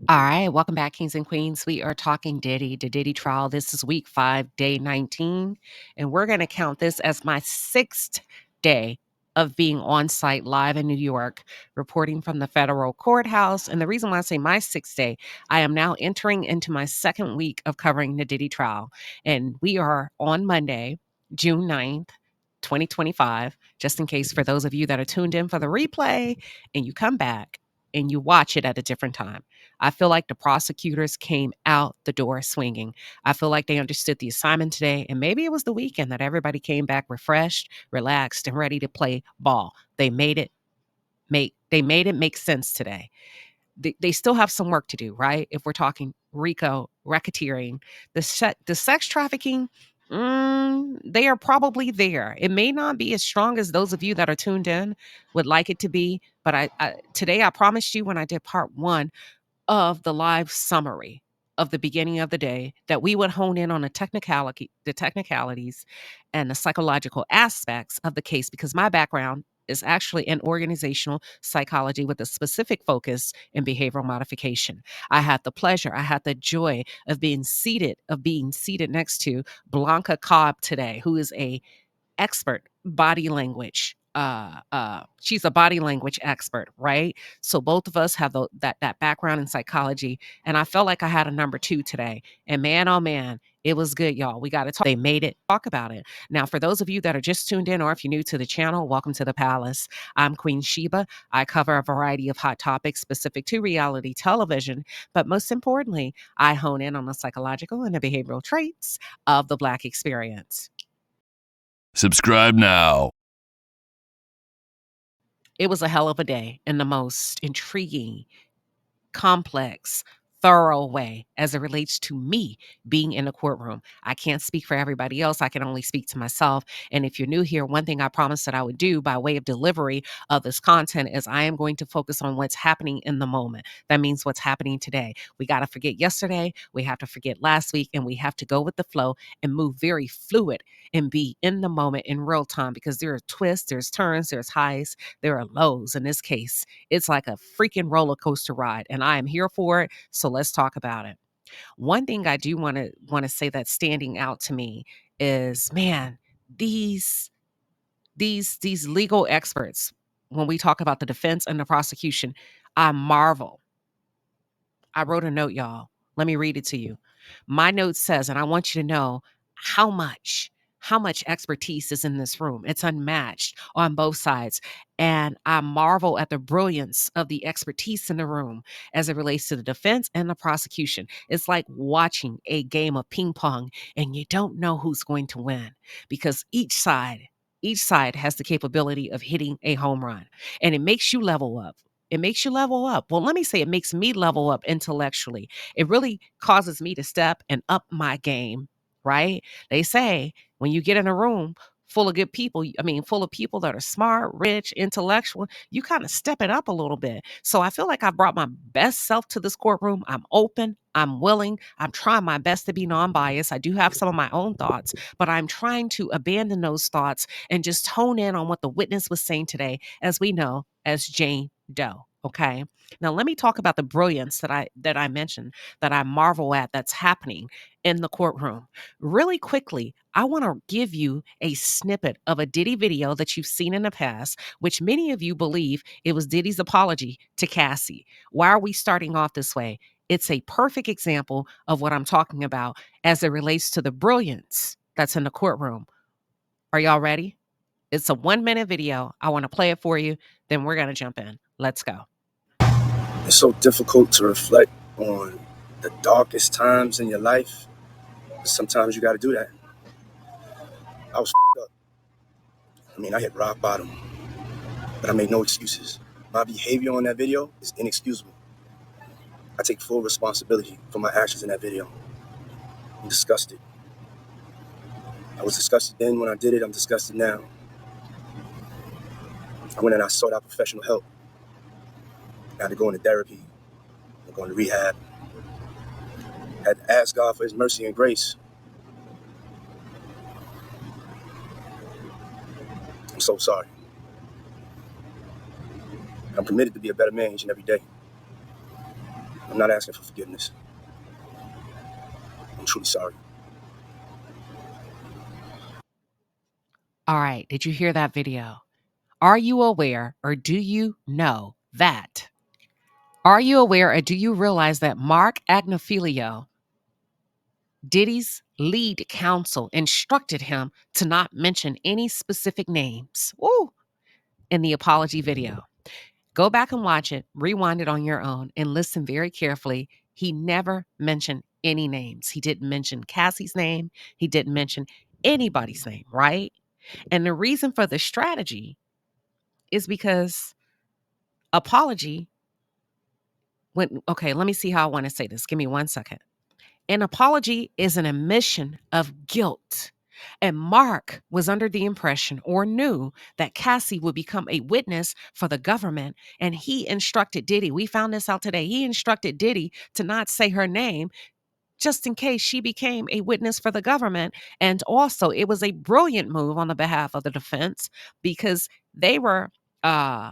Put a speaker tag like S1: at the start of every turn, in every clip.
S1: All right, welcome back, kings and queens. We are talking Diddy, the Diddy trial. This is week 5, day 19, and we're going to count this as my 6th day of being on site live in New York, reporting from the federal courthouse. And the reason why I say my 6th day, I am now entering into my 2nd week of covering the Diddy trial. And we are on Monday, June 9th, 2025, just in case for those of you that are tuned in for the replay and you come back and you watch it at a different time. I feel like the prosecutors came out the door swinging. I feel like they understood the assignment today, and maybe it was the weekend that everybody came back refreshed, relaxed, and ready to play ball. They made it make sense today. They still have some work to do, right? If we're talking RICO, racketeering, the sex trafficking, they are probably there. It may not be as strong as those of you that are tuned in would like it to be, but today I promised you when I did part 1 of the live summary of the beginning of the day that we would hone in on the technicalities and the psychological aspects of the case, because my background is actually in organizational psychology with a specific focus in behavioral modification. I had the joy of being seated next to Blanca Cobb today, who is a expert body language. She's a body language expert, right? So both of us have that background in psychology, and I felt like I had a number 2 today. And man, oh man, it was good, y'all. We got to talk. They made it. Talk about it. Now, for those of you that are just tuned in, or if you're new to the channel, welcome to the palace. I'm Queen Sheba. I cover a variety of hot topics specific to reality television, but most importantly, I hone in on the psychological and the behavioral traits of the Black experience.
S2: Subscribe now.
S1: It was a hell of a day in the most intriguing, complex, thorough way as it relates to me being in the courtroom. I can't speak for everybody else. I can only speak to myself. And if you're new here, one thing I promised that I would do by way of delivery of this content is I am going to focus on what's happening in the moment. That means what's happening today. We got to forget yesterday. We have to forget last week, and we have to go with the flow and move very fluid and be in the moment in real time, because there are twists, there's turns, there's highs, there are lows. In this case, it's like a freaking roller coaster ride, and I am here for it. So let's talk about it. One thing I do want to say that's standing out to me is, man, these legal experts, when we talk about the defense and the prosecution, I marvel. I wrote a note, y'all. Let me read it to you. My note says, and I want you to know how much expertise is in this room. It's unmatched on both sides. And I marvel at the brilliance of the expertise in the room as it relates to the defense and the prosecution. It's like watching a game of ping pong and you don't know who's going to win, because each side has the capability of hitting a home run, and it makes you level up. It makes you level up. Well, let me say it makes me level up intellectually. It really causes me to step and up my game, right? They say when you get in a room full of good people, full of people that are smart, rich, intellectual, you kind of step it up a little bit. So I feel like I brought my best self to this courtroom. I'm open. I'm willing. I'm trying my best to be non-biased. I do have some of my own thoughts, but I'm trying to abandon those thoughts and just hone in on what the witness was saying today, as we know as Jane Doe. Okay. Now let me talk about the brilliance that I mentioned, that I marvel at, that's happening in the courtroom. Really quickly, I want to give you a snippet of a Diddy video that you've seen in the past, which many of you believe it was Diddy's apology to Cassie. Why are we starting off this way? It's a perfect example of what I'm talking about as it relates to the brilliance that's in the courtroom. Are y'all ready? It's a 1-minute video. I want to play it for you. Then we're going to jump in. Let's go.
S3: It's so difficult to reflect on the darkest times in your life. But sometimes you got to do that. I was up. I hit rock bottom, but I made no excuses. My behavior on that video is inexcusable. I take full responsibility for my actions in that video. I'm disgusted. I was disgusted then when I did it. I'm disgusted now. I went and I sought out professional help. I had to go into therapy. I'm going to rehab. I had to ask God for his mercy and grace. I'm so sorry. I'm committed to be a better man each and every day. I'm not asking for forgiveness. I'm truly sorry.
S1: All right, did you hear that video? Are you aware or do you know that? Are you aware or do you realize that Mark Agnifilio, Diddy's lead counsel, instructed him to not mention any specific names in the apology video? Go back and watch it, rewind it on your own, and listen very carefully. He never mentioned any names. He didn't mention Cassie's name. He didn't mention anybody's name, right? And the reason for the strategy is because apology, okay, let me see how I want to say this. Give me 1 second. An apology is an admission of guilt. And Mark was under the impression or knew that Cassie would become a witness for the government. And he instructed Diddy, we found this out today, he instructed Diddy to not say her name just in case she became a witness for the government. And also, it was a brilliant move on the behalf of the defense because they were uh,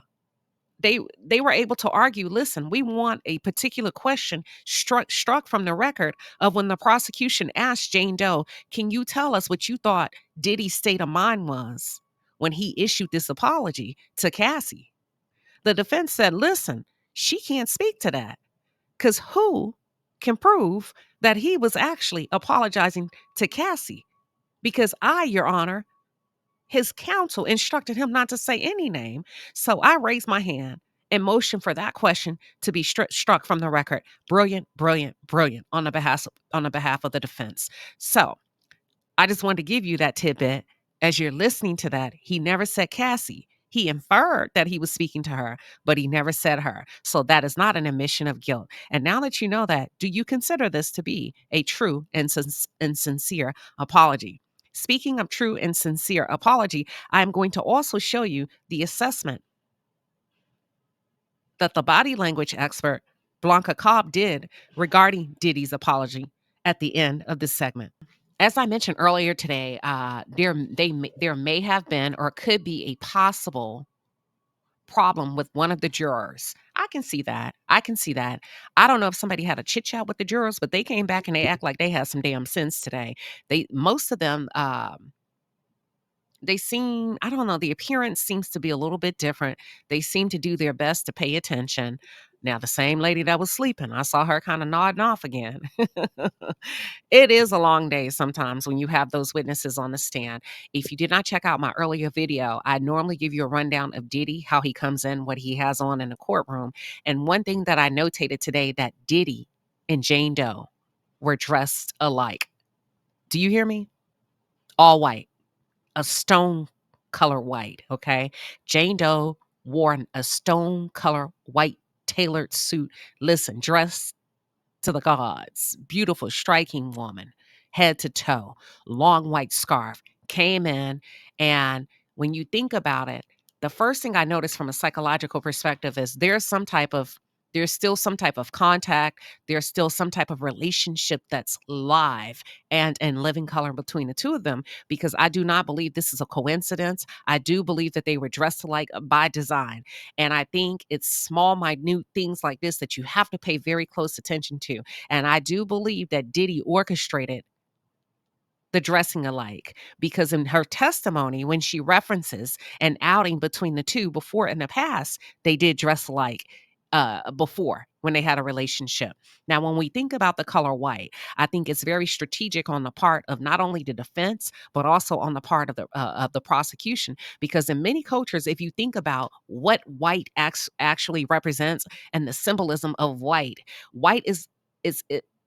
S1: they were able to argue, listen, we want a particular question struck from the record of when the prosecution asked Jane Doe, can you tell us what you thought Diddy's state of mind was when he issued this apology to Cassie? The defense said, listen, she can't speak to that because who can prove that he was actually apologizing to Cassie? Because I, Your Honor, his counsel instructed him not to say any name. So I raised my hand and motioned for that question to be struck from the record. Brilliant, brilliant, brilliant on the behalf of the defense. So I just wanted to give you that tidbit. As you're listening to that, he never said Cassie. He inferred that he was speaking to her, but he never said her. So that is not an admission of guilt. And now that you know that, do you consider this to be a true and sincere apology? Speaking of true and sincere apology, I'm going to also show you the assessment that the body language expert Blanca Cobb did regarding Diddy's apology at the end of this segment. As I mentioned earlier today, there may have been or could be a possible problem with one of the jurors. I can see that. I can see that. I don't know if somebody had a chit chat with the jurors, but they came back and they act like they had some damn sense today. Most of them, they seem, I don't know, the appearance seems to be a little bit different. They seem to do their best to pay attention. Now, the same lady that was sleeping, I saw her kind of nodding off again. It is a long day sometimes when you have those witnesses on the stand. If you did not check out my earlier video, I normally give you a rundown of Diddy, how he comes in, what he has on in the courtroom. And one thing that I notated today, that Diddy and Jane Doe were dressed alike. Do you hear me? All white, a stone color white, okay? Jane Doe wore a stone color white tailored suit. Listen, dressed to the gods. Beautiful, striking woman, head to toe, long white scarf, came in. And when you think about it, the first thing I noticed from a psychological perspective is there's still some type of contact. There's still some type of relationship that's live and in living color between the two of them, because I do not believe this is a coincidence. I do believe that they were dressed alike by design. And I think it's small, minute things like this that you have to pay very close attention to. And I do believe that Diddy orchestrated the dressing alike, because in her testimony, when she references an outing between the two before in the past, they did dress alike before when they had a relationship. Now, when we think about the color white, I think it's very strategic on the part of not only the defense, but also on the part of the prosecution, because in many cultures, if you think about what white actually represents and the symbolism of white, white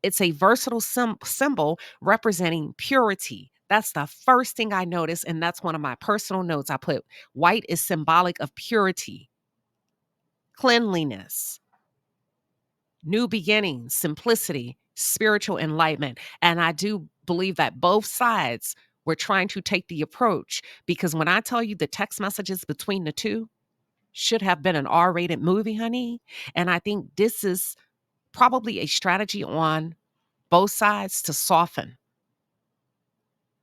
S1: it's a versatile symbol representing purity. That's the first thing I noticed, and that's one of my personal notes I put. White is symbolic of purity, cleanliness, new beginnings, simplicity, spiritual enlightenment. And I do believe that both sides were trying to take the approach, because when I tell you the text messages between the two should have been an R-rated movie, honey. And I think this is probably a strategy on both sides to soften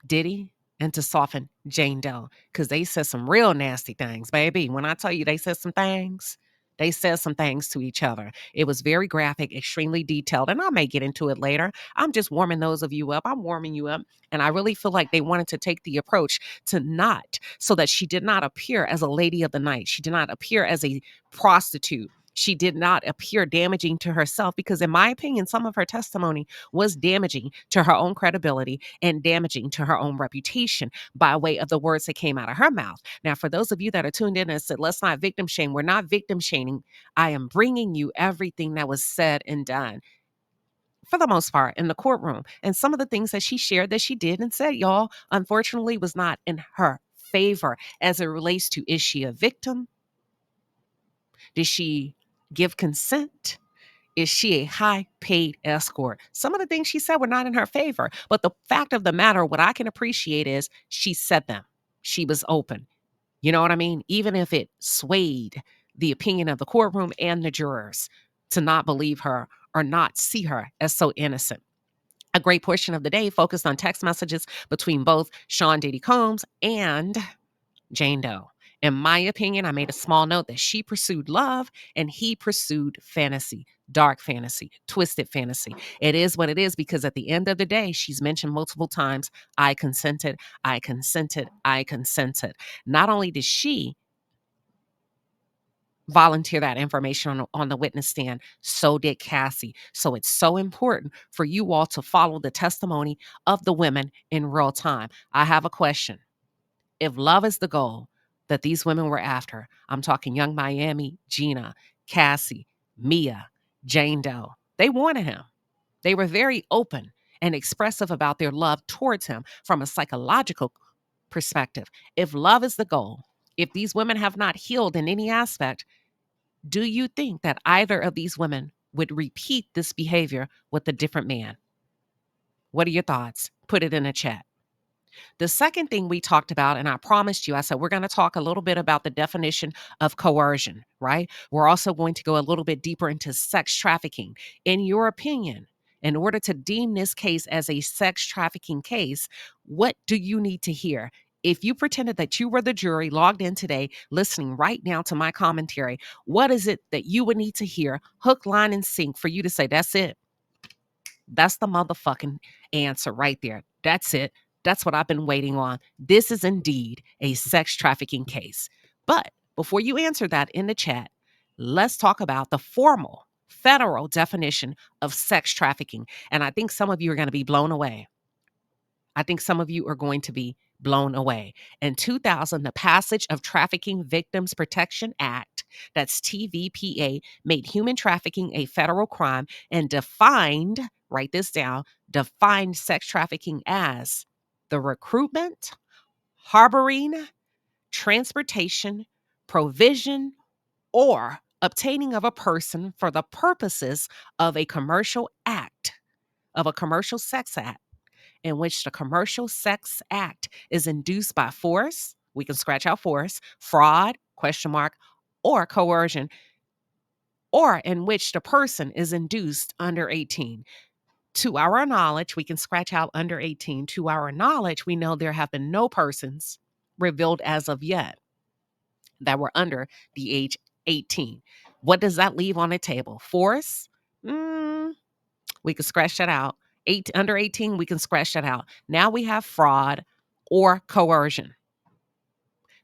S1: Diddy and to soften Jane Doe, because they said some real nasty things, baby. When I tell you they said some things, They said some things to each other. It was very graphic, extremely detailed, and I may get into it later. I'm just warming those of you up. I'm warming you up. And I really feel like they wanted to take the approach to not, so that she did not appear as a lady of the night. She did not appear as a prostitute. She did not appear damaging to herself because, in my opinion, some of her testimony was damaging to her own credibility and damaging to her own reputation by way of the words that came out of her mouth. Now, for those of you that are tuned in and said, let's not victim shame, we're not victim shaming. I am bringing you everything that was said and done for the most part in the courtroom. And some of the things that she shared that she did and said, y'all, unfortunately, was not in her favor as it relates to, is she a victim? Did she give consent? Is she a high paid escort? Some of the things she said were not in her favor. But the fact of the matter, what I can appreciate is she said them. She was open. You know what I mean? Even if it swayed the opinion of the courtroom and the jurors to not believe her or not see her as so innocent. A great portion of the day focused on text messages between both Sean Diddy Combs and Jane Doe. In my opinion, I made a small note that she pursued love and he pursued fantasy, dark fantasy, twisted fantasy. It is what it is because at the end of the day, she's mentioned multiple times, I consented, I consented, I consented. Not only did she volunteer that information on the witness stand, so did Cassie. So it's so important for you all to follow the testimony of the women in real time. I have a question. If love is the goal that these women were after, I'm talking Young Miami, Gina, Cassie, Mia, Jane Doe, they wanted him. They were very open and expressive about their love towards him from a psychological perspective. If love is the goal, if these women have not healed in any aspect, do you think that either of these women would repeat this behavior with a different man? What are your thoughts? Put it in the chat. The second thing we talked about, and I promised you, I said, we're going to talk a little bit about the definition of coercion, right? We're also going to go a little bit deeper into sex trafficking. In your opinion, in order to deem this case as a sex trafficking case, what do you need to hear? If you pretended that you were the jury logged in today, listening right now to my commentary, what is it that you would need to hear, hook, line, and sink, for you to say, that's it? That's the motherfucking answer right there. That's it. That's what I've been waiting on. This is indeed a sex trafficking case. But before you answer that in the chat, let's talk about the formal federal definition of sex trafficking. And I think some of you are going to be blown away. I think some of you are going to be blown away. In 2000, the passage of Trafficking Victims Protection Act, that's TVPA, made human trafficking a federal crime and defined, write this down, defined sex trafficking as the recruitment, harboring, transportation, provision, or obtaining of a person for the purposes of a commercial act, of a commercial sex act, in which the commercial sex act is induced by force, we can scratch out force, fraud, question mark, or coercion, or in which the person is induced under 18. To our knowledge, we can scratch out under 18. To our knowledge, we know there have been no persons revealed as of yet that were under the age 18. What does that leave on the table? Force? We can scratch that out. Under 18, we can scratch that out. Now we have fraud or coercion.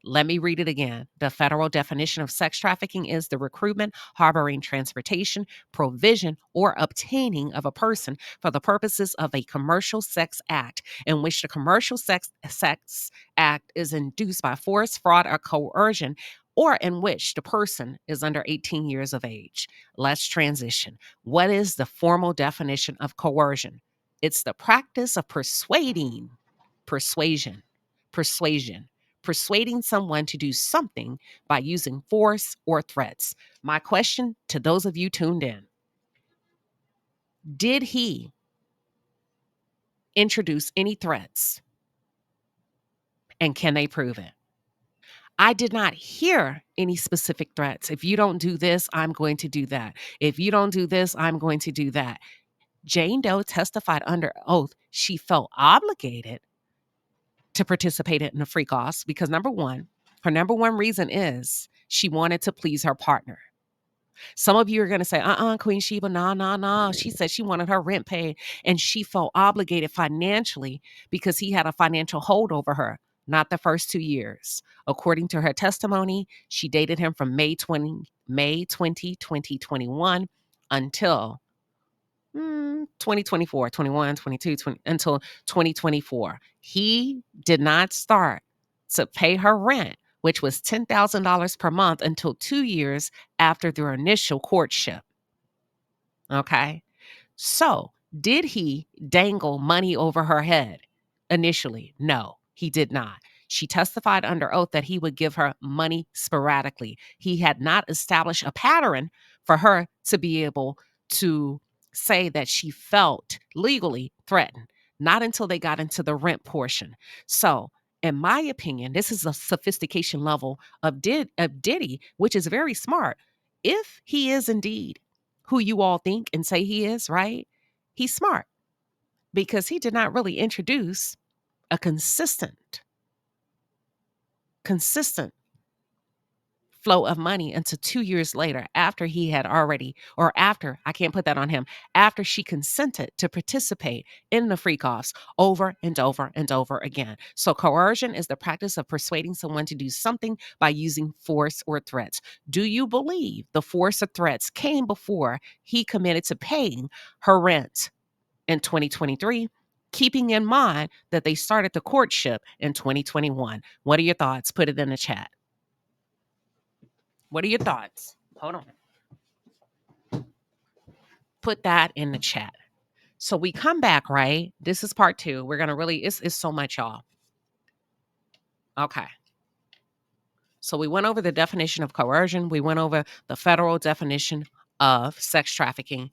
S1: Let me read it again. The federal definition of sex trafficking is the recruitment, harboring, transportation, provision, or obtaining of a person for the purposes of a commercial sex act in which the commercial sex act is induced by force, fraud, or coercion, or in which the person is under 18 years of age. Let's transition. What is the formal definition of coercion? It's the practice of persuading, persuasion, persuading someone to do something by using force or threats. My question to those of you tuned in, did he introduce any threats? And can they prove it? I did not hear any specific threats. If you don't do this, I'm going to do that. If you don't do this, I'm going to do that. Jane Doe testified under oath she felt obligated to participate in a freak-offs because her number one reason is she wanted to please her partner. Some of you are going to say, Queen Sheba, nah. She said she wanted her rent paid and she felt obligated financially because he had a financial hold over her. Not the first 2 years. According to her testimony, she dated him from May 20, 2021 until 2024, 21, 22, 20, until 2024. He did not start to pay her rent, which was $10,000 per month, until 2 years after their initial courtship. Okay. So, did he dangle money over her head initially? No, he did not. She testified under oath that he would give her money sporadically. He had not established a pattern for her to be able to say that she felt legally threatened, not until they got into the rent portion. So, in my opinion, this is a sophistication level of Diddy, which is very smart. If he is indeed who you all think and say he is, right? He's smart because he did not really introduce a consistent flow of money until 2 years later, after he had already, or after, I can't put that on him, after she consented to participate in the freak offs over and over and over again. So coercion is the practice of persuading someone to do something by using force or threats. Do you believe the force or threats came before he committed to paying her rent in 2023? Keeping in mind that they started the courtship in 2021. What are your thoughts? Put it in the chat. What are your thoughts? Hold on. Put that in the chat. So we come back, right? This is part 2. We're going to really, it's so much, y'all. Okay. So we went over the definition of coercion. We went over the federal definition of sex trafficking.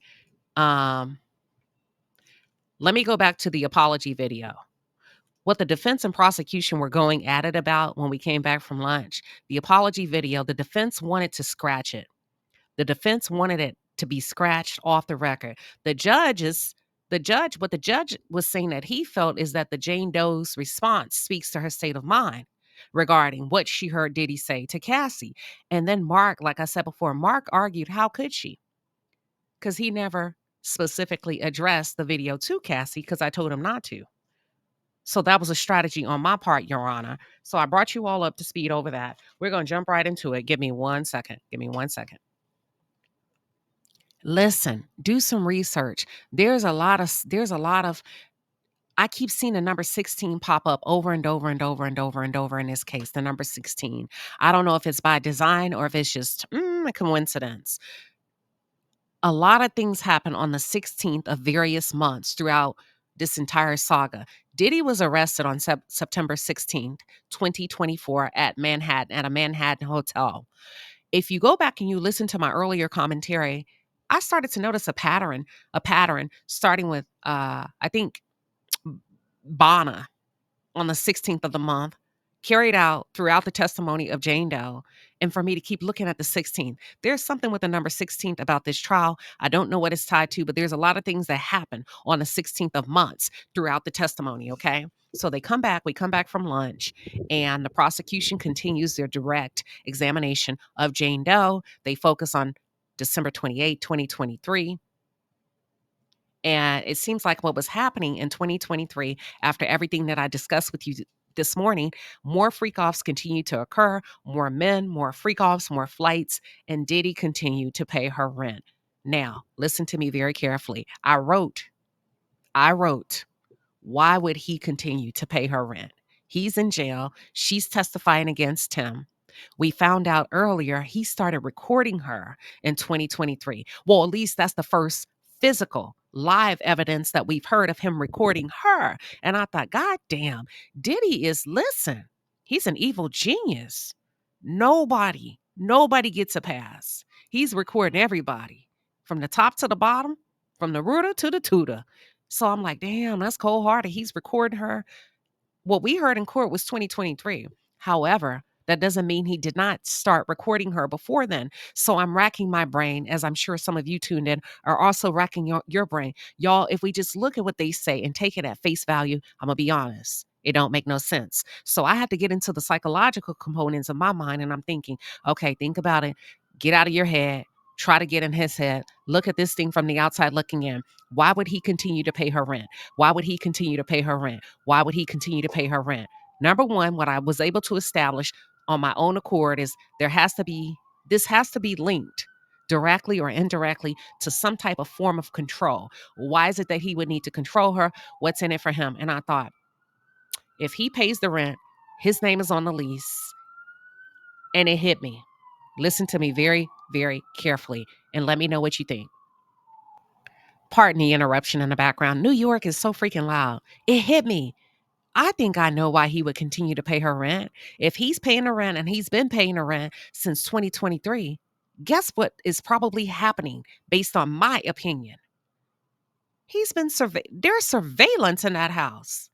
S1: Let me go back to the apology video. What the defense and prosecution were going at it about when we came back from lunch, the apology video, the defense wanted to scratch it. The defense wanted it to be scratched off the record. What the judge was saying that he felt is that the Jane Doe's response speaks to her state of mind regarding what she heard Diddy say to Cassie. And then Mark, like I said before, Mark argued, how could she? Because he never specifically addressed the video to Cassie because I told him not to. So that was a strategy on my part, Your Honor. So I brought you all up to speed over that. We're going to jump right into it. Give me 1 second. Listen, do some research. There's a lot of I keep seeing the number 16 pop up over and over and over and over and over in this case, the number 16. I don't know if it's by design or if it's just a coincidence. A lot of things happen on the 16th of various months throughout this entire saga. Diddy was arrested on September 16th, 2024 at a Manhattan hotel. If you go back and you listen to my earlier commentary, I started to notice a pattern starting with, I think, Bana on the 16th of the month, carried out throughout the testimony of Jane Doe, and for me to keep looking at the 16th. There's something with the number 16th about this trial. I don't know what it's tied to, but there's a lot of things that happen on the 16th of months throughout the testimony, okay? So we come back from lunch, and the prosecution continues their direct examination of Jane Doe. They focus on December 28, 2023. And it seems like what was happening in 2023, after everything that I discussed with you this morning, more freak-offs continue to occur, more men, more freak-offs, more flights, and Diddy continued to pay her rent. Now, listen to me very carefully. I wrote, why would he continue to pay her rent? He's in jail. She's testifying against him. We found out earlier he started recording her in 2023. Well, at least that's the first physical live evidence that we've heard of him recording her. And I thought, God damn, listen, he's an evil genius. Nobody gets a pass. He's recording everybody from the top to the bottom, from the rooter to the tutor. So I'm like, damn, that's cold hearted. He's recording her. What we heard in court was 2023. However, that doesn't mean he did not start recording her before then. So I'm racking my brain, as I'm sure some of you tuned in are also racking your brain. Y'all, if we just look at what they say and take it at face value, I'm going to be honest, it don't make no sense. So I had to get into the psychological components of my mind, and I'm thinking, okay, think about it. Get out of your head. try to get in his head, look at this thing from the outside looking in. Why would he continue to pay her rent? Why would he continue to pay her rent? Why would he continue to pay her rent? Number one, what I was able to establish on my own accord is this has to be linked directly or indirectly to some type of form of control. Why is it that he would need to control her? What's in it for him? And I thought, if he pays the rent, his name is on the lease, and it hit me. Listen to me very, very carefully and let me know what you think. Pardon the interruption in the background. New York is so freaking loud. It hit me. I think I know why he would continue to pay her rent. If he's paying the rent and he's been paying the rent since 2023, guess what is probably happening based on my opinion? He's been there's surveillance in that house.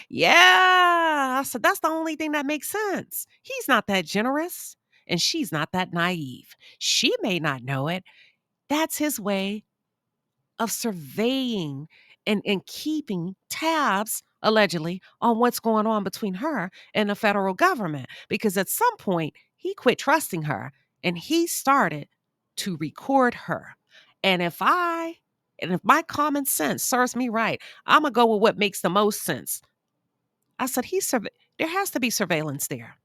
S1: Yeah. So that's the only thing that makes sense. He's not that generous and she's not that naive. She may not know it. That's his way of surveying and keeping tabs, allegedly, on what's going on between her and the federal government. Because at some point, he quit trusting her and he started to record her. And if my common sense serves me right, I'm going to go with what makes the most sense. I said, there has to be surveillance there.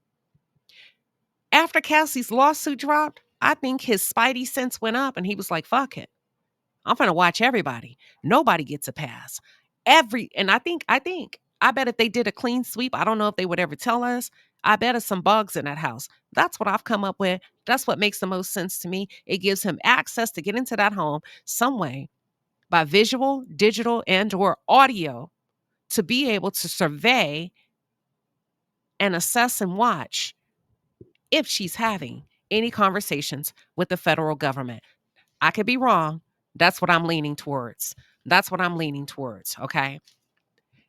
S1: After Cassie's lawsuit dropped, I think his spidey sense went up and he was like, fuck it. I'm going to watch everybody. Nobody gets a pass. I bet if they did a clean sweep, I don't know if they would ever tell us. I bet there's some bugs in that house. That's what I've come up with. That's what makes the most sense to me. It gives him access to get into that home some way by visual, digital, and or audio to be able to survey and assess and watch if she's having any conversations with the federal government. I could be wrong. That's what I'm leaning towards. Okay.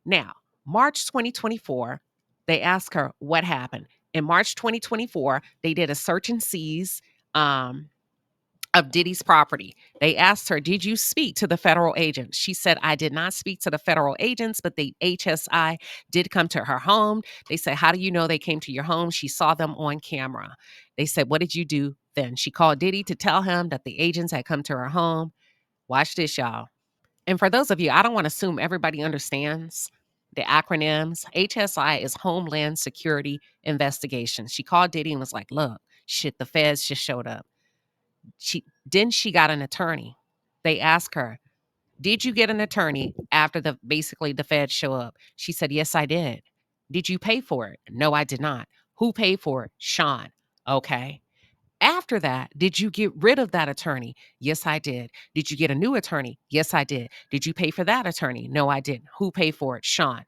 S1: Now, March 2024, they asked her what happened. In March 2024, they did a search and seize of Diddy's property. They asked her, did you speak to the federal agents? She said, I did not speak to the federal agents, but the HSI did come to her home. They said, how do you know they came to your home? She saw them on camera. They said, what did you do then? She called Diddy to tell him that the agents had come to her home. Watch this, y'all. And for those of you, I don't want to assume everybody understands the acronyms. HSI is Homeland Security Investigation. She called Diddy and was like, look, shit, the feds just showed up. She got an attorney. They asked her, did you get an attorney after the feds show up? She said, yes, I did. Did you pay for it? No, I did not. Who paid for it? Sean. Okay. After that, did you get rid of that attorney? Yes, I did. Did you get a new attorney? Yes, I did. Did you pay for that attorney? No, I didn't. Who paid for it? Sean.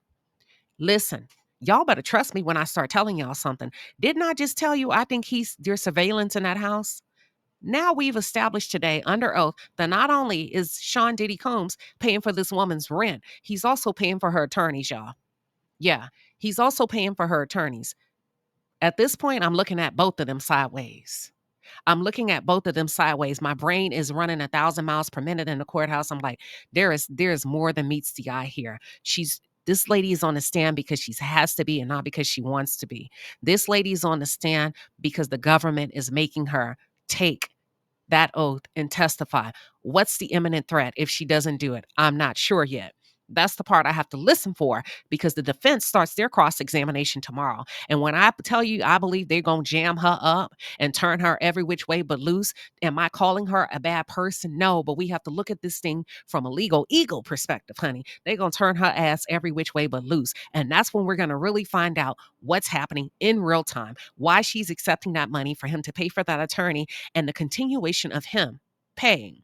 S1: Listen, y'all better trust me when I start telling y'all something. Didn't I just tell you I think there's surveillance in that house? Now we've established today under oath that not only is Sean Diddy Combs paying for this woman's rent, he's also paying for her attorneys, y'all. Yeah, he's also paying for her attorneys. At this point, I'm looking at both of them sideways. My brain is running 1,000 miles per minute in the courthouse. I'm like, there is more than meets the eye here. This lady is on the stand because she has to be and not because she wants to be. This lady is on the stand because the government is making her take that oath and testify. What's the imminent threat if she doesn't do it? I'm not sure yet. That's the part I have to listen for because the defense starts their cross-examination tomorrow. And when I tell you, I believe they're going to jam her up and turn her every which way but loose. Am I calling her a bad person? No, but we have to look at this thing from a legal perspective, honey. They're going to turn her ass every which way but loose. And that's when we're going to really find out what's happening in real time, why she's accepting that money for him to pay for that attorney and the continuation of him paying,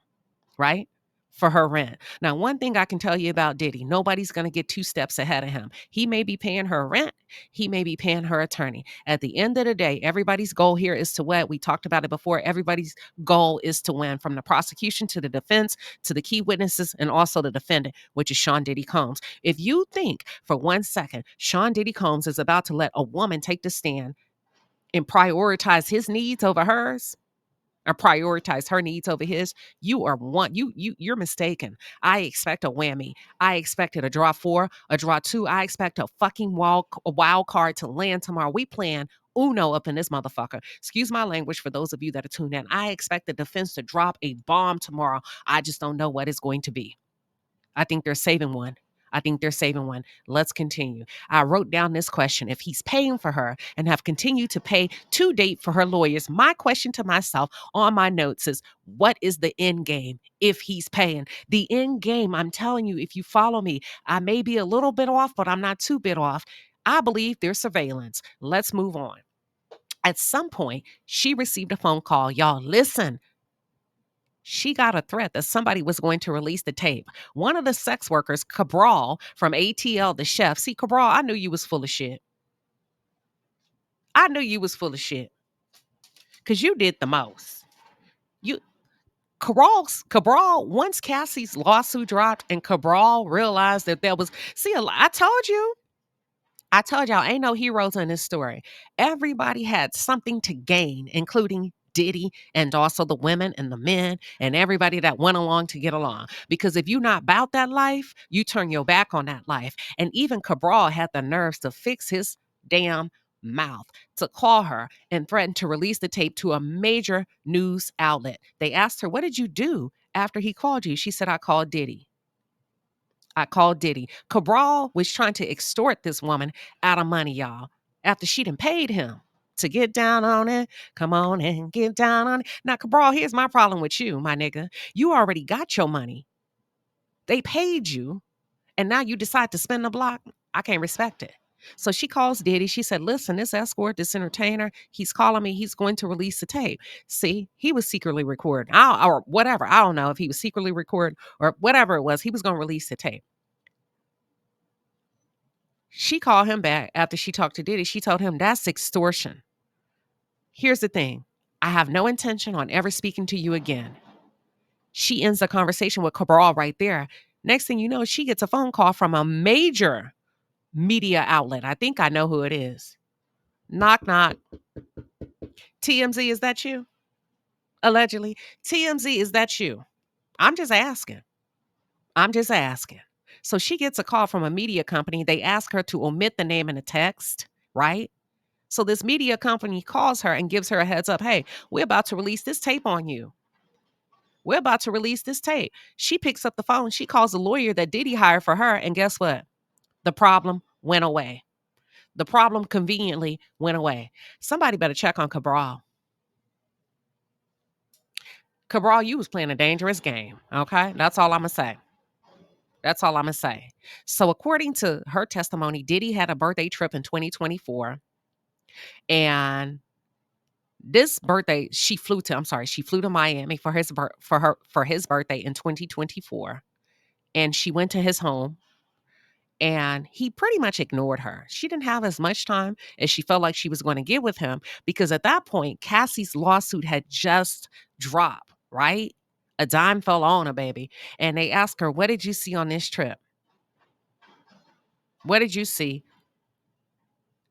S1: right? For her rent. Now, one thing I can tell you about Diddy, nobody's going to get two steps ahead of him. He may be paying her rent. He may be paying her attorney. At the end of the day, everybody's goal here is to win. We talked about it before. Everybody's goal is to win, from the prosecution to the defense to the key witnesses and also the defendant, which is Sean Diddy Combs. If you think for 1 second Sean Diddy Combs is about to let a woman take the stand and prioritize his needs over hers, or prioritize her needs over his, you're mistaken. I expect a whammy. I expected a draw 4, a draw 2. I expect a fucking wild card to land tomorrow. We plan Uno up in this motherfucker. Excuse my language for those of you that are tuned in. I expect the defense to drop a bomb tomorrow. I just don't know what it's going to be. I think they're saving one. I think they're saving one. Let's continue. I wrote down this question. If he's paying for her and have continued to pay to date for her lawyers, my question to myself on my notes is, what is the end game if he's paying? The end game, I'm telling you, if you follow me, I may be a little bit off, but I'm not too bit off. I believe there's surveillance. Let's move on. At some point, she received a phone call. Y'all, listen. She got a threat that somebody was going to release the tape. One of the sex workers, Cabral from ATL, the chef. See, Cabral, I knew you was full of shit. I knew you was full of shit. Because you did the most. You Cabral, once Cassie's lawsuit dropped and Cabral realized that there was, I told y'all, ain't no heroes in this story. Everybody had something to gain, including Diddy and also the women and the men and everybody that went along to get along. Because if you're not about that life, you turn your back on that life. And even Cabral had the nerves to fix his damn mouth to call her and threaten to release the tape to a major news outlet. They asked her, "What did you do after he called you?" She said, "I called Diddy. I called Diddy." Cabral was trying to extort this woman out of money, y'all, after she done paid him to get down on it. Come on and get down on it. Now, Cabral, here's my problem with you, my nigga. You already got your money. They paid you, and now you decide to spend the block. I can't respect it. So she calls Diddy. She said, "Listen, this escort, this entertainer, he's calling me. He's going to release the tape." See, he was secretly recording. Or whatever. I don't know if he was secretly recording or whatever it was. He was going to release the tape. She called him back after she talked to Diddy. She told him, "That's extortion. Here's the thing. I have no intention on ever speaking to you again." She ends the conversation with Cabral right there. Next thing you know, she gets a phone call from a major media outlet. I think I know who it is. Knock, knock. TMZ, is that you? Allegedly. TMZ, is that you? I'm just asking. I'm just asking. So she gets a call from a media company. They ask her to omit the name in the text, right? So this media company calls her and gives her a heads up. "Hey, we're about to release this tape on you. We're about to release this tape." She picks up the phone. She calls the lawyer that Diddy hired for her. And guess what? The problem went away. The problem conveniently went away. Somebody better check on Cabral. Cabral, you was playing a dangerous game. Okay. That's all I'm going to say. That's all I'm going to say. So according to her testimony, Diddy had a birthday trip in 2024. And this birthday, she flew to Miami for his birthday in 2024. And she went to his home and he pretty much ignored her. She didn't have as much time as she felt like she was going to get with him because at that point, Cassie's lawsuit had just dropped, right? A dime fell on her, baby. And they asked her, "What did you see on this trip? What did you see?"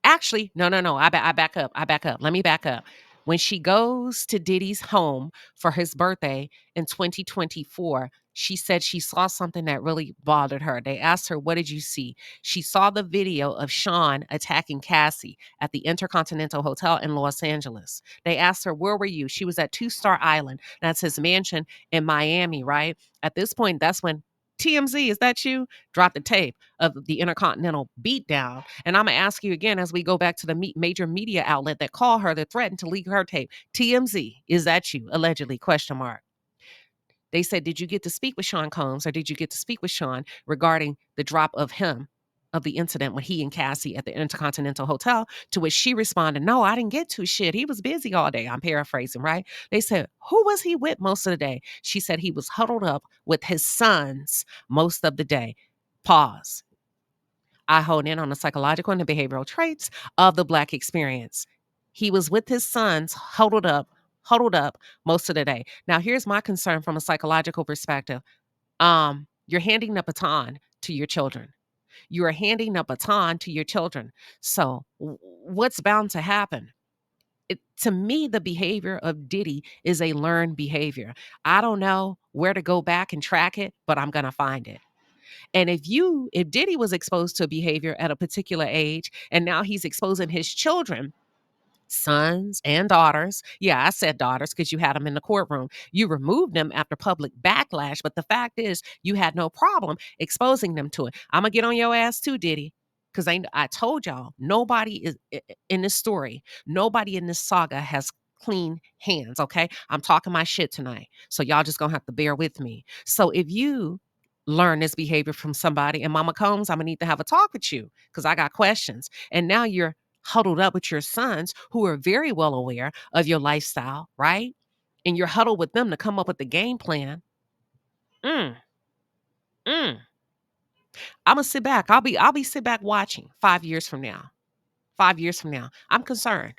S1: Actually, no. I back up. Let me back up. When she goes to Diddy's home for his birthday in 2024, she said she saw something that really bothered her. They asked her, "What did you see?" She saw the video of Sean attacking Cassie at the Intercontinental Hotel in Los Angeles. They asked her, "Where were you?" She was at Two Star Island. That's his mansion in Miami, right? At this point, that's when TMZ, is that you? Dropped the tape of the Intercontinental beatdown. And I'm going to ask you again as we go back to the major media outlet that called her, that threatened to leak her tape. TMZ, is that you? Allegedly, question mark. They said, "Did you get to speak with Sean Combs or did you get to speak with Sean regarding the drop of the incident when he and Cassie at the Intercontinental Hotel?" To which she responded, "No, I didn't get to shit. He was busy all day." I'm paraphrasing, right? They said, "Who was he with most of the day?" She said he was huddled up with his sons most of the day. Pause. I hone in on the psychological and the behavioral traits of the Black experience. He was with his sons, huddled up most of the day. Now, here's my concern from a psychological perspective. You're handing the baton to your children. You are handing the baton to your children. So what's bound to happen? To me, the behavior of Diddy is a learned behavior. I don't know where to go back and track it, but I'm going to find it. And if Diddy was exposed to behavior at a particular age and now he's exposing his children, sons and daughters. Yeah, I said daughters because you had them in the courtroom. You removed them after public backlash, but the fact is you had no problem exposing them to it. I'm going to get on your ass too, Diddy. Because I told y'all, nobody is in this story, nobody in this saga has clean hands, okay? I'm talking my shit tonight. So y'all just gonna have to bear with me. So if you learn this behavior from somebody, and Mama Combs, I'm gonna need to have a talk with you because I got questions. And now you're huddled up with your sons who are very well aware of your lifestyle, right? And you're huddled with them to come up with the game plan. Mm, mm. I'm gonna sit back. I'll be sit back watching 5 years from now. 5 years from now. I'm concerned.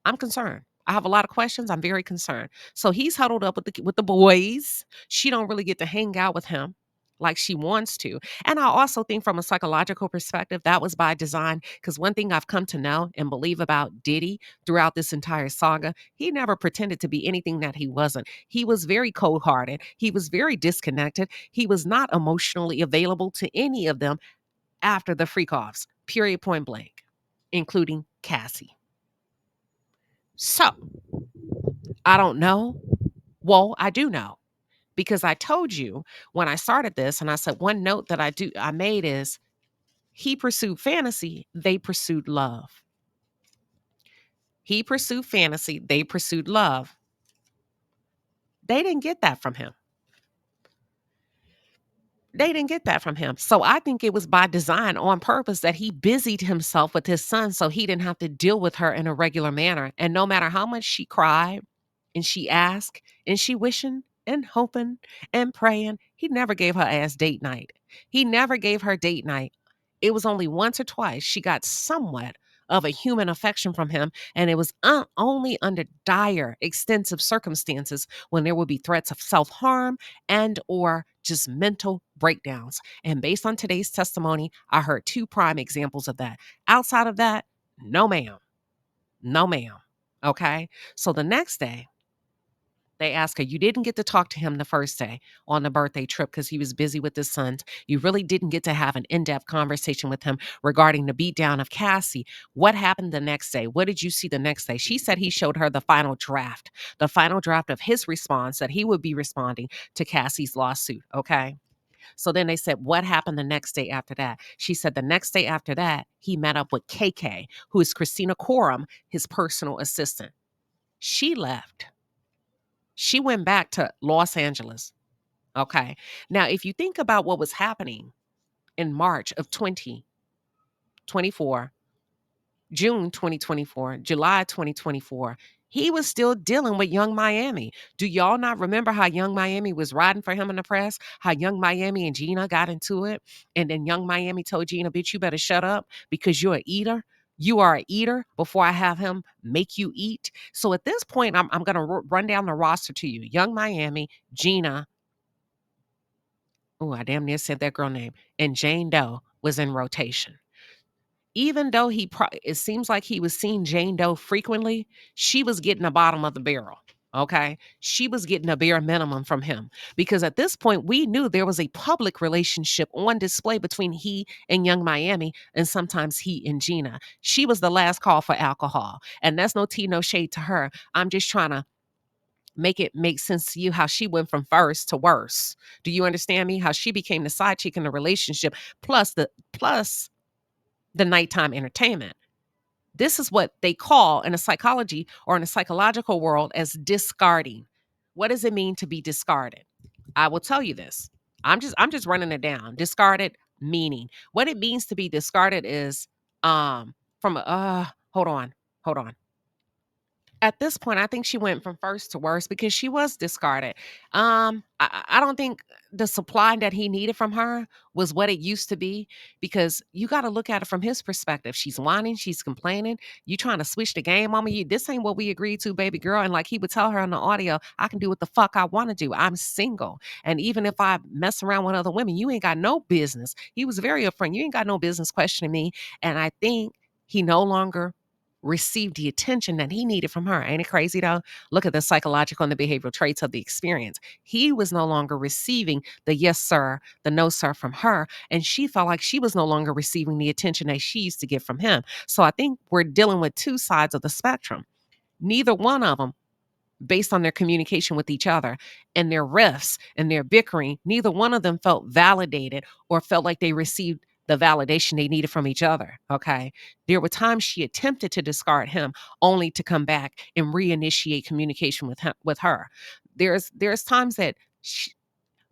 S1: I'm concerned. I have a lot of questions. I'm very concerned. So he's huddled up with the boys. She don't really get to hang out with him like she wants to. And I also think from a psychological perspective, that was by design. Because one thing I've come to know and believe about Diddy throughout this entire saga, he never pretended to be anything that he wasn't. He was very cold-hearted. He was very disconnected. He was not emotionally available to any of them after the freak-offs, period, point blank, including Cassie. So I don't know. Well, I do know because I told you when I started this, and I said one note that I made is he pursued fantasy, they pursued love. He pursued fantasy, they pursued love. They didn't get that from him. They didn't get that from him. So I think it was by design on purpose that he busied himself with his son so he didn't have to deal with her in a regular manner. And no matter how much she cried and she asked and she wishing and hoping and praying, he never gave her ass date night. He never gave her date night. It was only once or twice she got somewhat of a human affection from him. And it was only under dire, extensive circumstances when there would be threats of self-harm and or just mental breakdowns. And based on today's testimony, I heard two prime examples of that. Outside of that, no ma'am. No ma'am. Okay? So the next day, they ask her, you didn't get to talk to him the first day on the birthday trip because he was busy with his sons. You really didn't get to have an in-depth conversation with him regarding the beatdown of Cassie. What happened the next day? What did you see the next day? She said he showed her the final draft of his response that he would be responding to Cassie's lawsuit. Okay. So then they said, what happened the next day after that? She said the next day after that, he met up with KK, who is Christina Coram, his personal assistant. She left. She went back to Los Angeles. Okay. Now, if you think about what was happening in March of 2024, June 2024, July 2024, he was still dealing with Young Miami. Do y'all not remember how Young Miami was riding for him in the press? How Young Miami and Gina got into it? And then Young Miami told Gina, bitch, you better shut up because you're an eater. You are an eater before I have him make you eat. So at this point, I'm going to run down the roster to you. Young Miami, Gina. Oh, I damn near said that girl name. And Jane Doe was in rotation. Even though it seems like he was seeing Jane Doe frequently, she was getting the bottom of the barrel. Okay. She was getting a bare minimum from him because at this point we knew there was a public relationship on display between he and Young Miami and sometimes he and Gina. She was the last call for alcohol. And that's no tea, no shade to her. I'm just trying to make it make sense to you how she went from first to worse. Do you understand me? How she became the side chick in the relationship plus the nighttime entertainment. This is what they call in a psychology or in a psychological world as discarding. What does it mean to be discarded? I will tell you this. I'm just running it down. Discarded meaning. What it means to be discarded is from hold on. Hold on. At this point, I think she went from first to worst because she was discarded. I don't think the supply that he needed from her was what it used to be because you got to look at it from his perspective. She's whining, she's complaining. You trying to switch the game on me? This ain't what we agreed to, baby girl. And like he would tell her on the audio, I can do what the fuck I want to do. I'm single, and even if I mess around with other women, you ain't got no business. He was very upfront. You ain't got no business questioning me, and I think he no longer received the attention that he needed from her. Ain't it crazy though? Look at the psychological and the behavioral traits of the experience. He was no longer receiving the yes, sir, the no, sir from her. And she felt like she was no longer receiving the attention that she used to get from him. So I think we're dealing with two sides of the spectrum. Neither one of them, based on their communication with each other and their riffs and their bickering, neither one of them felt validated or felt like they received the validation they needed from each other. Okay. There were times she attempted to discard him only to come back and reinitiate communication with her. There's times that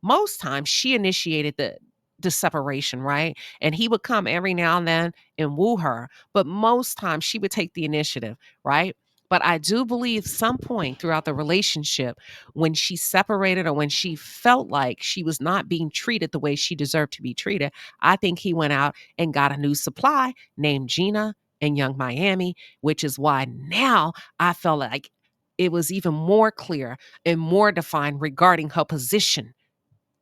S1: most times she initiated the separation, right? And he would come every now and then and woo her, but most times she would take the initiative, right? But I do believe some point throughout the relationship, when she separated or when she felt like she was not being treated the way she deserved to be treated, I think he went out and got a new supply named Gina and Young Miami, which is why now I felt like it was even more clear and more defined regarding her position.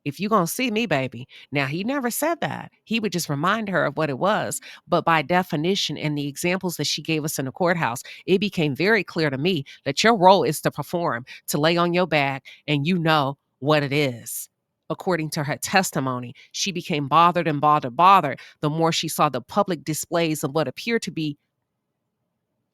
S1: If you gonna see me, baby. Now, he never said that. He would just remind her of what it was. But by definition and the examples that she gave us in the courthouse, it became very clear to me that your role is to perform, to lay on your back, and you know what it is. According to her testimony, she became bothered and bothered the more she saw the public displays of what appeared to be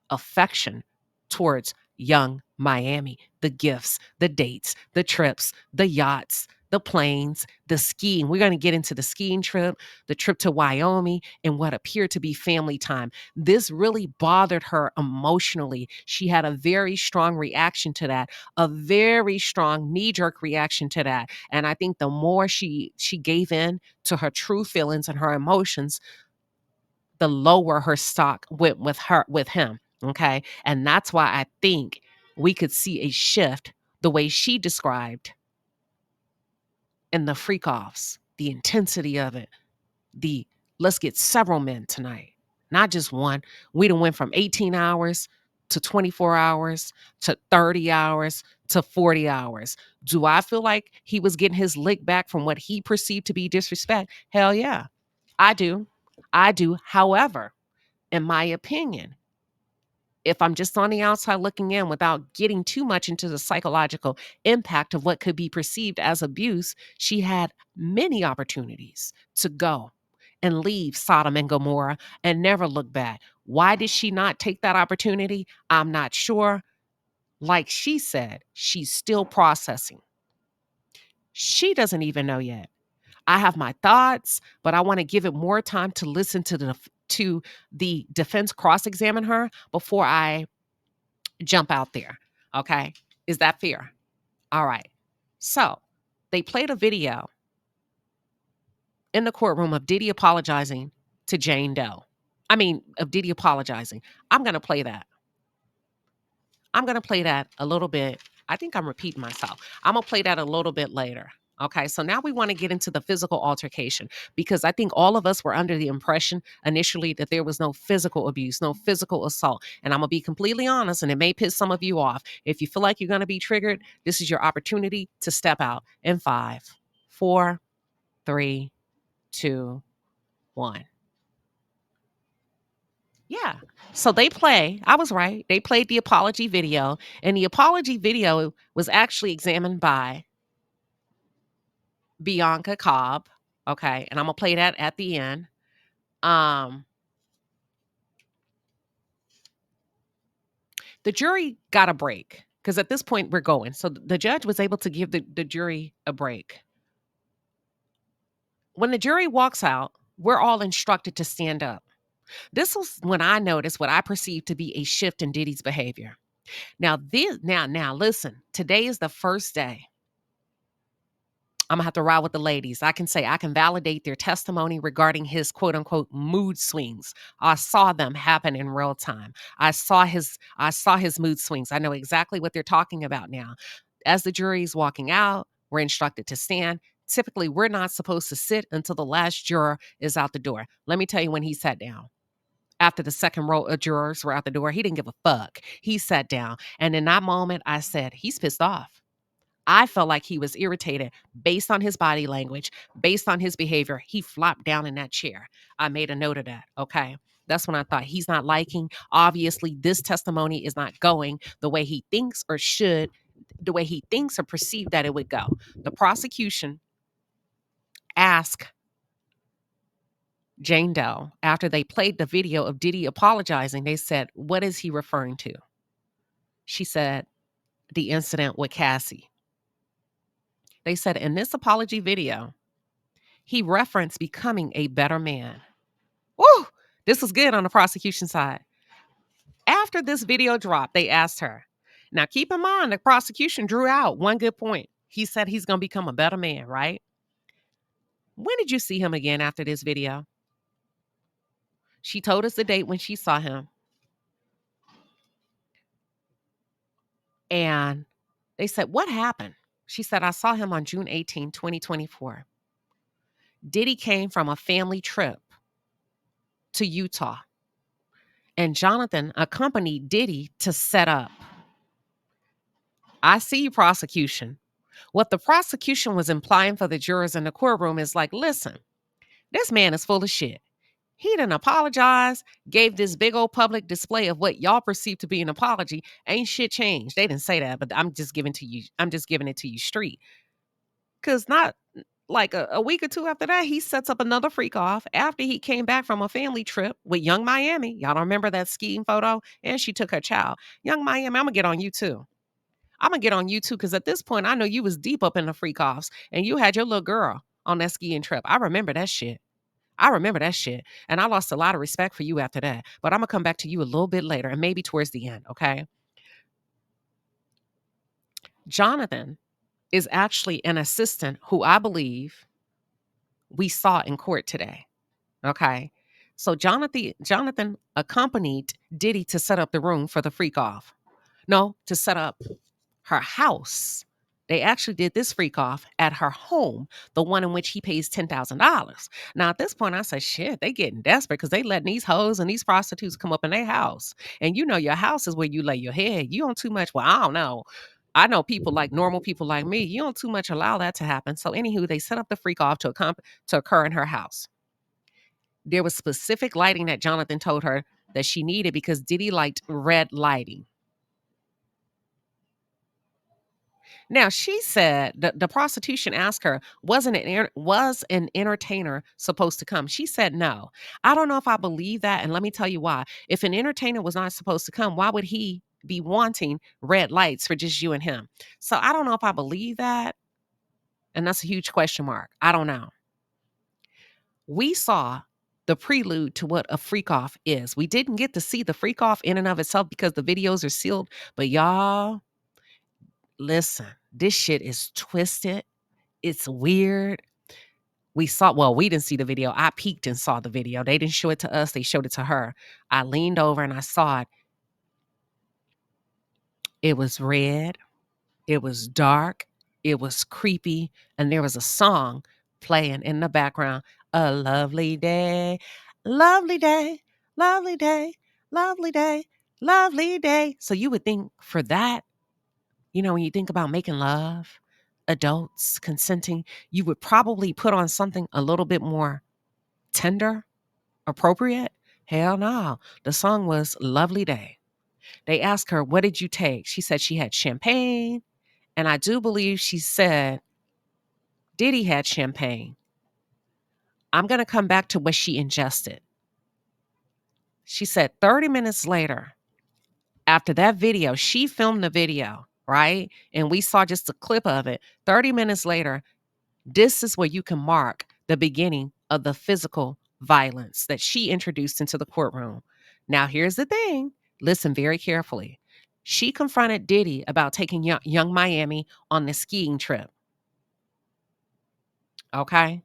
S1: affection towards Young Miami, the gifts, the dates, the trips, the yachts, the planes, the skiing. We're going to get into the skiing trip, the trip to Wyoming, and what appeared to be family time. This really bothered her emotionally. She had a very strong reaction to that, a very strong knee-jerk reaction to that. And I think the more she gave in to her true feelings and her emotions, the lower her stock went with him. Okay. And that's why I think we could see a shift the way she described in the freak offs, the intensity of it, the let's get several men tonight, not just one. We done went from 18 hours to 24 hours to 30 hours to 40 hours. Do I feel like he was getting his lick back from what he perceived to be disrespect? Hell yeah. I do. I do. However, in my opinion, if I'm just on the outside looking in without getting too much into the psychological impact of what could be perceived as abuse, she had many opportunities to go and leave Sodom and Gomorrah and never look back. Why did she not take that opportunity? I'm not sure. Like she said, she's still processing. She doesn't even know yet. I have my thoughts, but I want to give it more time to listen to the defense cross-examine her before I jump out there. Okay. Is that fair? All right. So they played a video in the courtroom of Diddy apologizing to Jane Doe. Of Diddy apologizing. I'm going to play that. I'm going to play that a little bit. I think I'm repeating myself. I'm going to play that a little bit later. Okay, so now we want to get into the physical altercation because I think all of us were under the impression initially that there was no physical abuse, no physical assault. And I'm going to be completely honest, and it may piss some of you off. If you feel like you're going to be triggered, this is your opportunity to step out in 5, 4, 3, 2, 1. Yeah. So I was right. They played the apology video, and the apology video was actually examined by Bianca Cobb. Okay. And I'm going to play that at the end. The jury got a break because at this point we're going. So the judge was able to give the jury a break. When the jury walks out, we're all instructed to stand up. This was when I noticed what I perceived to be a shift in Diddy's behavior. Now, listen, today is the first day I'm gonna have to ride with the ladies. I can say I can validate their testimony regarding his quote unquote mood swings. I saw them happen in real time. I saw his mood swings. I know exactly what they're talking about now. As the jury is walking out, we're instructed to stand. Typically, we're not supposed to sit until the last juror is out the door. Let me tell you when he sat down. After the second row of jurors were out the door, he didn't give a fuck. He sat down. And in that moment, I said, he's pissed off. I felt like he was irritated based on his body language, based on his behavior. He flopped down in that chair. I made a note of that. Okay. That's when I thought he's not liking. Obviously, this testimony is not going the way he thinks or should, the way he thinks or perceived that it would go. The prosecution asked Jane Doe, after they played the video of Diddy apologizing, they said, "What is he referring to?" She said, "The incident with Cassie." They said, "In this apology video, he referenced becoming a better man." Woo! This was good on the prosecution side. After this video dropped, they asked her. Now, keep in mind, the prosecution drew out one good point. He said he's going to become a better man, right? When did you see him again after this video? She told us the date when she saw him. And they said, "What happened?" She said, "I saw him on June 18, 2024. Diddy came from a family trip to Utah, and Jonathan accompanied Diddy to set up." I see you, prosecution. What the prosecution was implying for the jurors in the courtroom is like, listen, this man is full of shit. He didn't apologize, gave this big old public display of what y'all perceive to be an apology. Ain't shit changed. They didn't say that, but I'm just giving it to you straight. Because not like a week or two after that, he sets up another freak off after he came back from a family trip with Young Miami. Y'all don't remember that skiing photo? And she took her child. Young Miami, I'm going to get on you too. I'm going to get on you too, because at this point, I know you was deep up in the freak offs and you had your little girl on that skiing trip. I remember that shit. And I lost a lot of respect for you after that. But I'm going to come back to you a little bit later and maybe towards the end, okay? Jonathan is actually an assistant who I believe we saw in court today, okay? So Jonathan accompanied Diddy to set up the room for the freak off. No, to set up her house. They actually did this freak off at her home, the one in which he pays $10,000. Now, at this point, I said, shit, they getting desperate because they letting these hoes and these prostitutes come up in their house. And you know your house is where you lay your head. You don't too much, well, I don't know. I know people like normal people like me. You don't too much allow that to happen. So anywho, they set up the freak off to occur in her house. There was specific lighting that Jonathan told her that she needed because Diddy liked red lighting. Now, she said the prostitution asked her, was an entertainer supposed to come? She said no. I don't know if I believe that, and let me tell you why. If an entertainer was not supposed to come, why would he be wanting red lights for just you and him? So I don't know if I believe that, and that's a huge question mark. I don't know. We saw the prelude to what a freak off is. We didn't get to see the freak off in and of itself because the videos are sealed, but y'all, listen, this shit is twisted. It's weird. We didn't see the video. I peeked and saw the video. They didn't show it to us. They showed it to her. I leaned over and I saw it. It was red. It was dark. It was creepy. And there was a song playing in the background. A lovely day, lovely day, lovely day, lovely day, lovely day. So you would think for that, when you think about making love, adults consenting, you would probably put on something a little bit more tender, appropriate. Hell no. The song was Lovely Day. They asked her, what did you take? She said she had champagne. And I do believe she said Diddy had champagne. I'm going to come back to what she ingested. She said 30 minutes later, after that video, she filmed the video, right? And we saw just a clip of it. 30 minutes later, this is where you can mark the beginning of the physical violence that she introduced into the courtroom. Now, here's the thing. Listen very carefully. She confronted Diddy about taking young Miami on the skiing trip. Okay?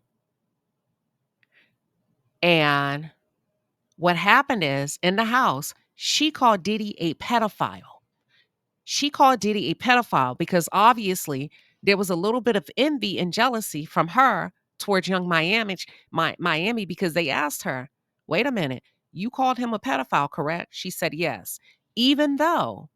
S1: And what happened is, in the house, she called Diddy a pedophile. She called Diddy a pedophile because obviously there was a little bit of envy and jealousy from her towards young Miami because they asked her, wait a minute, you called him a pedophile, correct? She said yes. Even though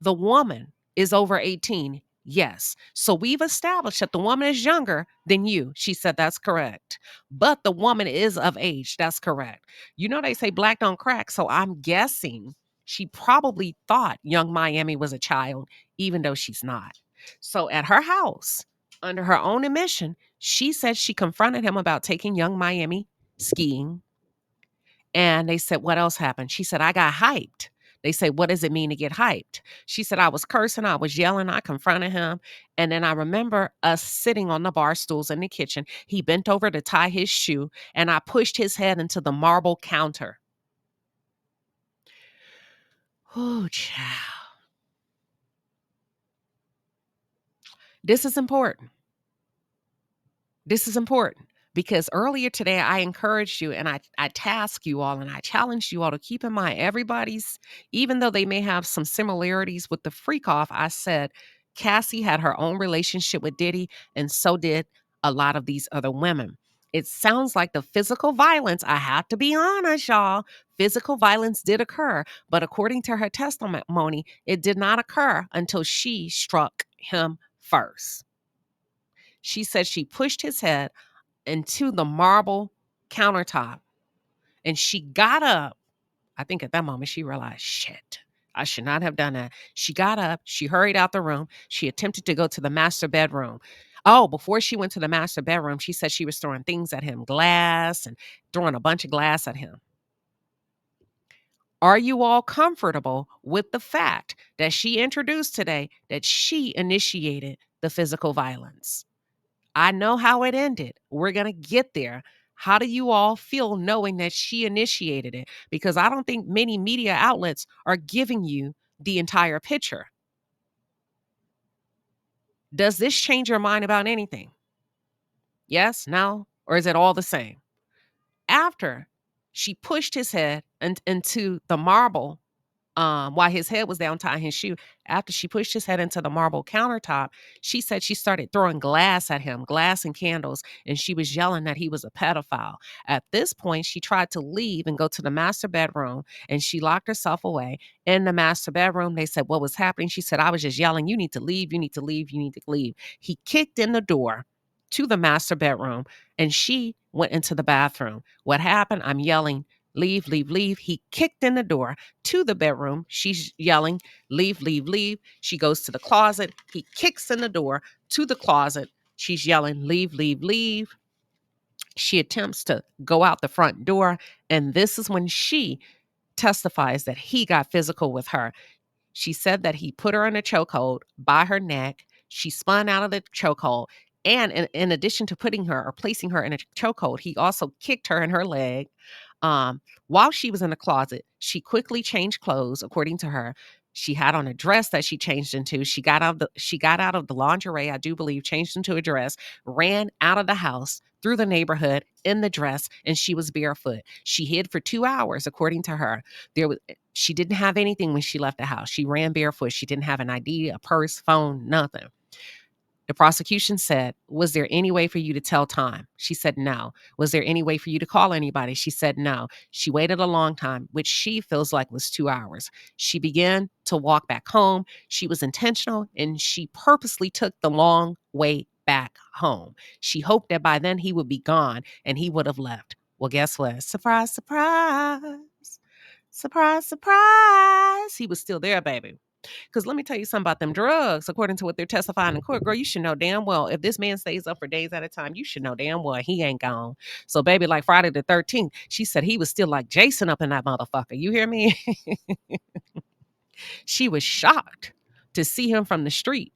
S1: the woman is over 18, Yes. So we've established that the woman is younger than you. She said that's correct. But the woman is of age. That's correct. You know, they say black don't crack. So I'm guessing she probably thought young Miami was a child, even though she's not. So at her house, under her own admission, she said she confronted him about taking young Miami skiing. And they said, what else happened? She said, I got hyped. They said, what does it mean to get hyped? She said, I was cursing, I was yelling, I confronted him. And then I remember us sitting on the bar stools in the kitchen. He bent over to tie his shoe, and I pushed his head into the marble counter. Oh, child. This is important. This is important because earlier today I encouraged you and I tasked you all and I challenged you all to keep in mind everybody's, even though they may have some similarities with the freak off, I said Cassie had her own relationship with Diddy and so did a lot of these other women. It sounds like the physical violence, I have to be honest, y'all, physical violence did occur, but according to her testimony, it did not occur until she struck him first. She said she pushed his head into the marble countertop and she got up. I think at that moment she realized, shit, I should not have done that. She got up, she hurried out the room. She attempted to go to the master bedroom. Oh, before she went to the master bedroom, she said she was throwing things at him, glass and throwing a bunch of glass at him. Are you all comfortable with the fact that she introduced today that she initiated the physical violence? I know how it ended. We're going to get there. How do you all feel knowing that she initiated it? Because I don't think many media outlets are giving you the entire picture. Does this change your mind about anything? Yes, no, or is it all the same? After she pushed his head into the marble, while his head was down tying his shoe, after she pushed his head into the marble countertop, she said she started throwing glass at him, glass and candles, and she was yelling that he was a pedophile. At this point, she tried to leave and go to the master bedroom, and she locked herself away. In the master bedroom, they said, what was happening? She said, I was just yelling, you need to leave, you need to leave, you need to leave. He kicked in the door to the master bedroom, and she went into the bathroom. What happened? I'm yelling, leave, leave, leave. He kicked in the door to the bedroom. She's yelling, leave, leave, leave. She goes to the closet. He kicks in the door to the closet. She's yelling, leave, leave, leave. She attempts to go out the front door. And this is when she testifies that he got physical with her. She said that he put her in a chokehold by her neck. She spun out of the chokehold. And in addition to putting her or placing her in a chokehold, he also kicked her in her leg. While she was in the closet, she quickly changed clothes, according to her. She had on a dress that she changed into. She got out of the lingerie, I do believe, changed into a dress, ran out of the house through the neighborhood in the dress, and she was barefoot. She hid for 2 hours, according to her. She didn't have anything when she left the house. She ran barefoot. She didn't have an ID, a purse, phone, nothing. The prosecution said, was there any way for you to tell time? She said, no. Was there any way for you to call anybody? She said, no. She waited a long time, which she feels like was 2 hours. She began to walk back home. She was intentional and she purposely took the long way back home. She hoped that by then he would be gone and he would have left. Well, guess what? Surprise, surprise. Surprise, surprise. He was still there, baby. Because let me tell you something about them drugs. According to what they're testifying in court, girl, you should know damn well if this man stays up for days at a time, you should know damn well he ain't gone. So, baby, like Friday the 13th, she said he was still like Jason up in that motherfucker. You hear me? She was shocked to see him from the street.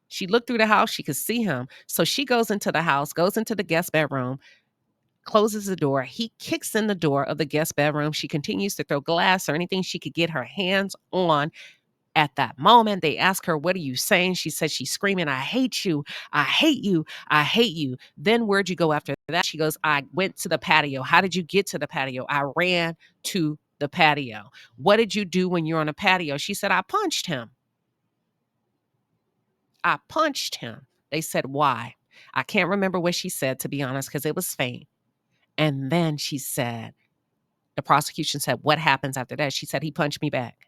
S1: She looked through the house, she could see him. So she goes into the house, goes into the guest bedroom, closes the door. He kicks in the door of the guest bedroom. She continues to throw glass or anything she could get her hands on. At that moment, they ask her, what are you saying? She said she's screaming, I hate you. I hate you. I hate you. Then where'd you go after that? She goes, I went to the patio. How did you get to the patio? I ran to the patio. What did you do when you're on a patio? She said, I punched him. I punched him. They said, why? I can't remember what she said, to be honest, because it was faint. And then she said, the prosecution said, what happens after that? She said, he punched me back.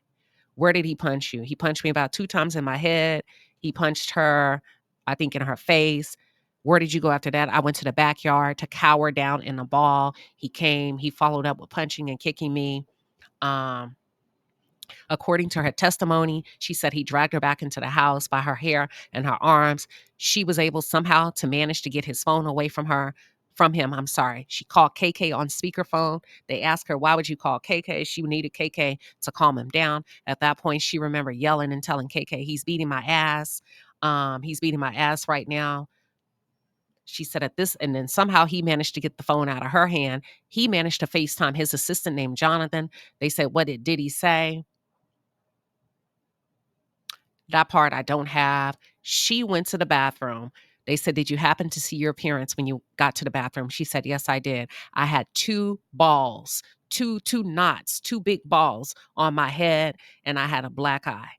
S1: Where did he punch you? He punched me about 2 times in my head. He punched her, I think, in her face. Where did you go after that? I went to the backyard to cower down in a ball. He came, he followed up with punching and kicking me. Um, According to her testimony, she said he dragged her back into the house by her hair and her arms. She was able somehow to manage to get his phone away from him. I'm sorry. She called KK on speakerphone. They asked her, why would you call KK? She needed KK to calm him down. At that point, she remembered yelling and telling KK, he's beating my ass. He's beating my ass right now. She said at this, and then somehow he managed to get the phone out of her hand. He managed to FaceTime his assistant named Jonathan. They said, what did Diddy say? That part I don't have. She went to the bathroom. They said, did you happen to see your parents when you got to the bathroom? She said, yes, I did. I had two balls, two knots, two big balls on my head, and I had a black eye.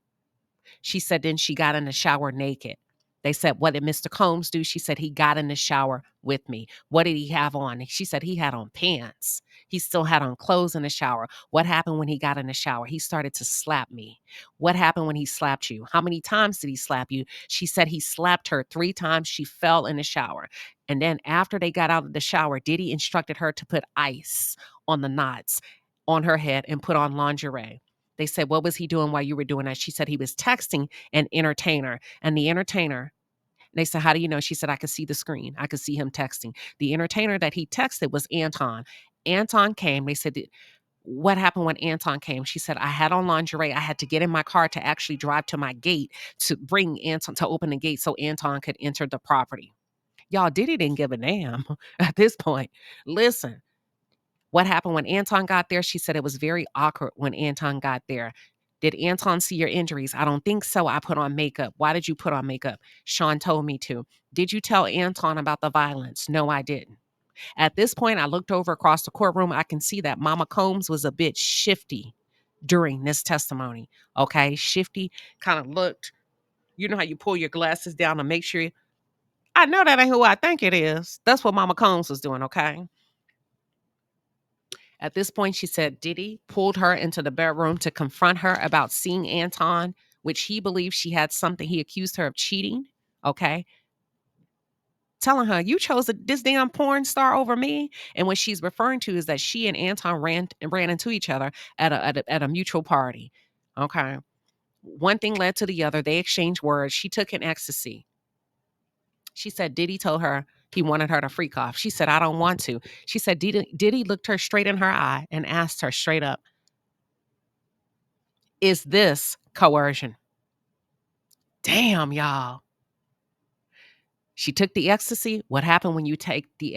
S1: She said, then she got in the shower naked. They said, what did Mr. Combs do? She said, he got in the shower with me. What did he have on? She said, he had on pants. He still had on clothes in the shower. What happened when he got in the shower? He started to slap me. What happened when he slapped you? How many times did he slap you? She said he slapped her 3 times. She fell in the shower. And then after they got out of the shower, Diddy instructed her to put ice on the knots on her head and put on lingerie. They said, what was he doing while you were doing that? She said he was texting an entertainer. And the entertainer, they said, how do you know? She said, I could see the screen. I could see him texting. The entertainer that he texted was Anton. Anton came. They said, what happened when Anton came? She said, I had on lingerie. I had to get in my car to actually drive to my gate to bring Anton, to open the gate so Anton could enter the property. Y'all, Diddy didn't give a damn at this point. Listen. What happened when Anton got there? She said it was very awkward when Anton got there. Did Anton see your injuries? I don't think so. I put on makeup. Why did you put on makeup? Sean told me to. Did you tell Anton about the violence? No, I didn't. At this point, I looked over across the courtroom. I can see that Mama Combs was a bit shifty during this testimony. Okay, shifty, kind of looked, you know how you pull your glasses down to make sure I know that ain't who I think it is. That's what Mama Combs was doing, okay? At this point, she said Diddy pulled her into the bedroom to confront her about seeing Anton, which he believed she had something. He accused her of cheating. Okay. Telling her, you chose this damn porn star over me. And what she's referring to is that she and Anton ran into each other at a mutual party. Okay. One thing led to the other. They exchanged words. She took an ecstasy. She said Diddy told her he wanted her to freak off. She said, I don't want to. She said Diddy looked her straight in her eye and asked her straight up, is this coercion? Damn, y'all. She took the ecstasy. What happened when you took the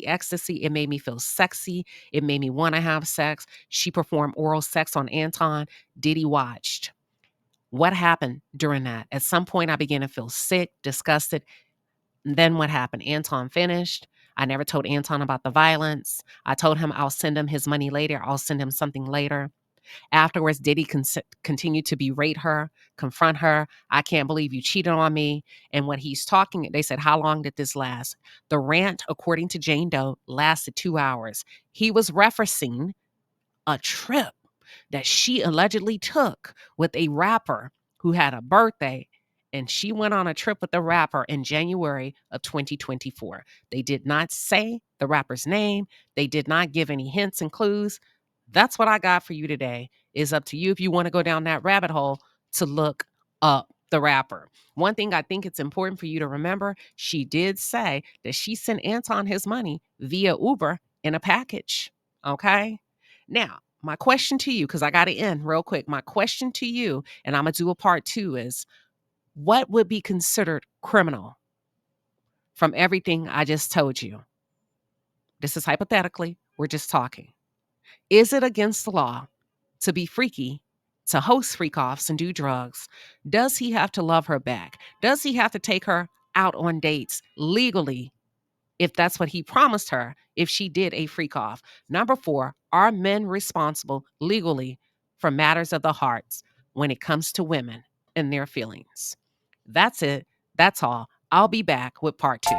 S1: ecstasy? It made me feel sexy. It made me want to have sex. She performed oral sex on Anton. Diddy watched. What happened during that? At some point, I began to feel sick, disgusted. And then what happened? Anton finished. I never told Anton about the violence. I told him I'll send him his money later. I'll send him something later. Afterwards, Diddy continued to berate her, confront her. I can't believe you cheated on me. And when he's talking, they said, how long did this last? The rant, according to Jane Doe, lasted 2 hours. He was referencing a trip that she allegedly took with a rapper who had a birthday. And she went on a trip with the rapper in January of 2024. They did not say the rapper's name. They did not give any hints and clues. That's what I got for you today. It's up to you if you want to go down that rabbit hole to look up the rapper. One thing I think it's important for you to remember, she did say that she sent Anton his money via Uber in a package. Okay? Now, my question to you, because I got to end real quick. My question to you, and I'm going to do a part 2, is what would be considered criminal from everything I just told you? This is hypothetically. We're just talking. Is it against the law to be freaky, to host freak-offs and do drugs? Does he have to love her back? Does he have to take her out on dates legally if that's what he promised her if she did a freak-off? Number 4, are men responsible legally for matters of the hearts when it comes to women and their feelings? That's it. That's all. I'll be back with part 2.